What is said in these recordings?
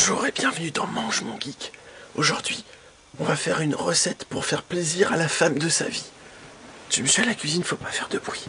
Bonjour et bienvenue dans Mange mon geek. Aujourd'hui, on va faire une recette pour faire plaisir à la femme de sa vie. Tu me suis à la cuisine, faut pas faire de bruit.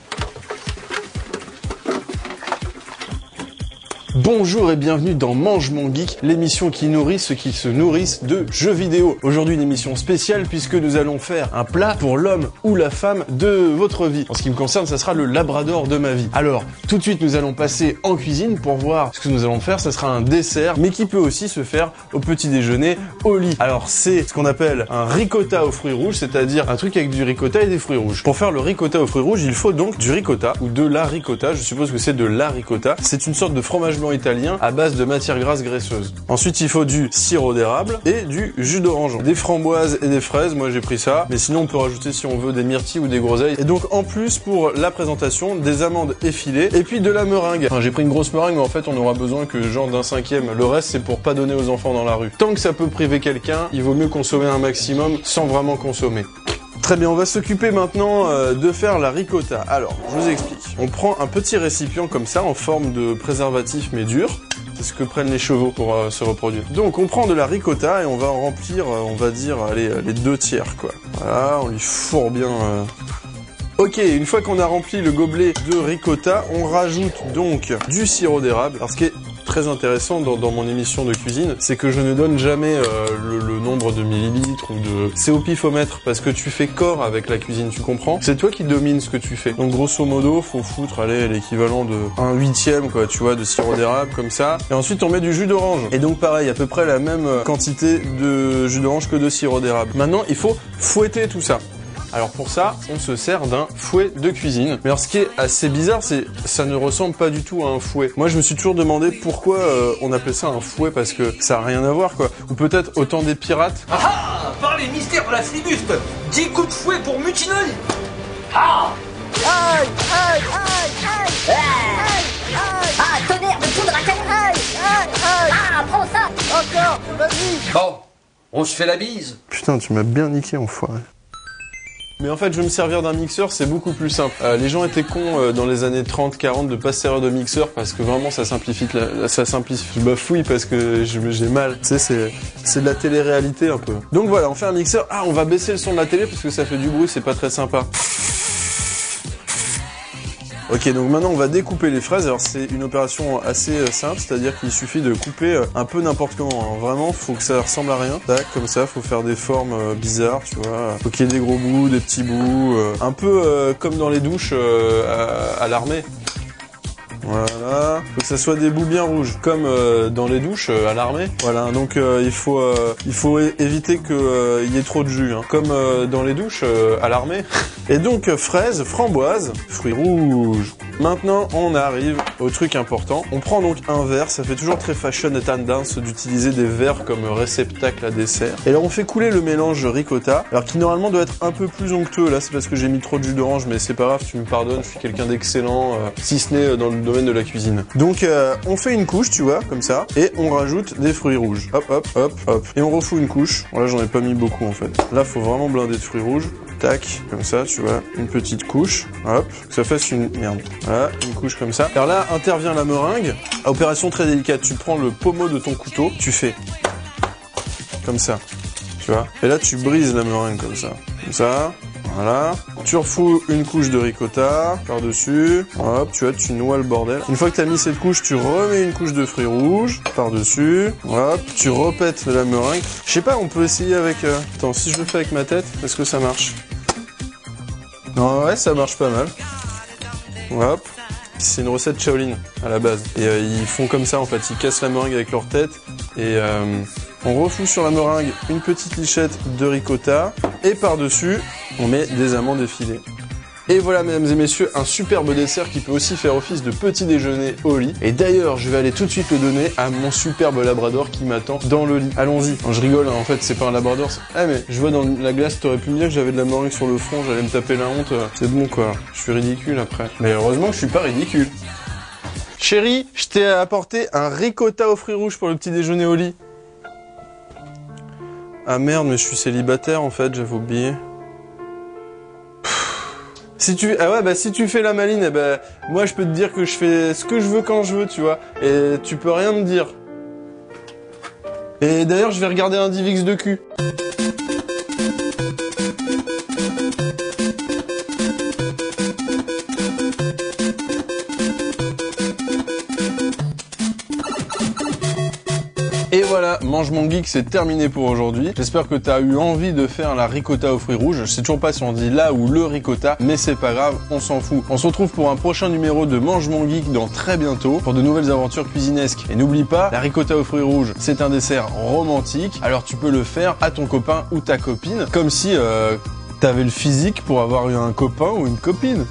Bonjour et bienvenue dans Mange mon geek, l'émission qui nourrit ceux qui se nourrissent de jeux vidéo. Aujourd'hui une émission spéciale puisque nous allons faire un plat pour l'homme ou la femme de votre vie. En ce qui me concerne, ça sera le labrador de ma vie. Alors, tout de suite nous allons passer en cuisine pour voir ce que nous allons faire. Ça sera un dessert, mais qui peut aussi se faire au petit déjeuner, au lit. Alors c'est ce qu'on appelle un ricotta aux fruits rouges, c'est-à-dire un truc avec du ricotta et des fruits rouges. Pour faire le ricotta aux fruits rouges, il faut donc du ricotta ou de la ricotta. Je suppose que c'est de la ricotta. C'est une sorte de fromage italien à base de matière grasse graisseuse. Ensuite, il faut du sirop d'érable et du jus d'orange. Des framboises et des fraises, moi j'ai pris ça, mais sinon on peut rajouter si on veut des myrtilles ou des groseilles. Et donc en plus pour la présentation, des amandes effilées et puis de la meringue. Enfin, j'ai pris une grosse meringue, mais en fait on aura besoin que genre d'un cinquième. Le reste c'est pour pas donner aux enfants dans la rue. Tant que ça peut priver quelqu'un, il vaut mieux consommer un maximum sans vraiment consommer. Très bien, on va s'occuper maintenant de faire la ricotta. Alors, je vous explique. On prend un petit récipient comme ça, en forme de préservatif mais dur. C'est ce que prennent les chevaux pour se reproduire. Donc, on prend de la ricotta et on va en remplir, on va dire, allez, les 2/3, quoi. Voilà, on lui fourre bien... Ok, une fois qu'on a rempli le gobelet de ricotta, on rajoute donc du sirop d'érable. Alors, ce qui est très intéressant dans mon émission de cuisine, c'est que je ne donne jamais le nombre de millilitres ou de... C'est au pifomètre, parce que tu fais corps avec la cuisine, tu comprends? C'est toi qui domines ce que tu fais. Donc grosso modo, faut foutre, allez, l'équivalent de 1/8, quoi, tu vois, de sirop d'érable, comme ça. Et ensuite, on met du jus d'orange. Et donc pareil, à peu près la même quantité de jus d'orange que de sirop d'érable. Maintenant, il faut fouetter tout ça. Alors pour ça, on se sert d'un fouet de cuisine. Mais alors ce qui est assez bizarre, c'est ça ne ressemble pas du tout à un fouet. Moi je me suis toujours demandé pourquoi on appelait ça un fouet, parce que ça a rien à voir, quoi. Ou peut-être au temps des pirates. Ah ah, par les mystères de la flibuste, 10 coups de fouet pour mutiner. Ah, Aïe, aïe, aïe, aïe, aïe, aïe, Ah, tonnerre de poudre à canon. aïe, aïe, aïe, Ah, prends ça. encore, vas-y. bon, on se fait la bise. Putain, tu m'as bien niqué, enfoiré. Mais en fait, je vais me servir d'un mixeur, c'est beaucoup plus simple. Les gens étaient cons dans les années 30-40 de pas se servir de mixeur parce que vraiment ça simplifie. Je bafouille parce que j'ai mal. Tu sais, c'est de la télé-réalité un peu. Donc voilà, on fait un mixeur. Ah, on va baisser le son de la télé parce que ça fait du bruit, c'est pas très sympa. Ok, donc maintenant on va découper les fraises. Alors c'est une opération assez simple, c'est-à-dire qu'il suffit de couper un peu n'importe comment. Alors, vraiment, faut que ça ressemble à rien. Tac, comme ça, faut faire des formes bizarres, tu vois. Faut qu'il y ait des gros bouts, des petits bouts, un peu comme dans les douches à l'armée. Voilà, faut que ça soit des bouts bien rouges, comme dans les douches à l'armée. Voilà, donc il faut éviter que y ait trop de jus, hein, comme dans les douches à l'armée. Et donc fraises, framboises, fruits rouges. Maintenant, on arrive au truc important. On prend donc un verre, ça fait toujours très fashion et tendance d'utiliser des verres comme réceptacle à dessert. Et là, on fait couler le mélange ricotta, alors qui normalement doit être un peu plus onctueux. Là, c'est parce que j'ai mis trop de jus d'orange, mais c'est pas grave, tu me pardonnes, je suis quelqu'un d'excellent, si ce n'est dans le domaine de la cuisine. Donc, on fait une couche, tu vois, comme ça, et on rajoute des fruits rouges. Hop, hop, hop, hop. Et on refout une couche. Bon, là, j'en ai pas mis beaucoup, en fait. Là, faut vraiment blinder de fruits rouges. Tac, comme ça, tu vois, une petite couche, hop, que ça fasse une... Merde, voilà, une couche comme ça. Alors là, intervient la meringue. Opération très délicate, tu prends le pommeau de ton couteau, tu fais comme ça, tu vois. Et là, tu brises la meringue comme ça, voilà. Tu refous une couche de ricotta par-dessus, hop, tu vois, tu noies le bordel. Une fois que t'as mis cette couche, tu remets une couche de fruits rouges par-dessus, hop, tu repètes la meringue. Je sais pas, on peut essayer avec... Attends, si je le fais avec ma tête, est-ce que ça marche? Non, ouais, ça marche pas mal. Hop. C'est une recette Shaolin à la base. Et ils font comme ça en fait, ils cassent la meringue avec leur tête. Et on refout sur la meringue une petite lichette de ricotta. Et par-dessus, on met des amandes effilées. Et voilà, mesdames et messieurs, un superbe dessert qui peut aussi faire office de petit déjeuner au lit. Et d'ailleurs, je vais aller tout de suite le donner à mon superbe labrador qui m'attend dans le lit. Allons-y. Je rigole, hein, en fait, c'est pas un labrador. Ah mais je vois dans la glace, t'aurais pu me dire que j'avais de la meringue sur le front, j'allais me taper la honte. C'est bon quoi, je suis ridicule après. Mais heureusement que je suis pas ridicule. Chérie, je t'ai apporté un ricotta aux fruits rouges pour le petit déjeuner au lit. Ah merde, mais je suis célibataire en fait, j'avais oublié. Si tu fais la maline, eh ben, moi je peux te dire que je fais ce que je veux quand je veux, tu vois. Et tu peux rien me dire. Et d'ailleurs, je vais regarder un Divix de cul. Et voilà, Mange mon geek, c'est terminé pour aujourd'hui. J'espère que t'as eu envie de faire la ricotta aux fruits rouges. Je sais toujours pas si on dit là ou le ricotta, mais c'est pas grave, on s'en fout. On se retrouve pour un prochain numéro de Mange mon geek dans très bientôt pour de nouvelles aventures cuisinesques. Et n'oublie pas, la ricotta aux fruits rouges, c'est un dessert romantique. Alors tu peux le faire à ton copain ou ta copine, comme si t'avais le physique pour avoir eu un copain ou une copine.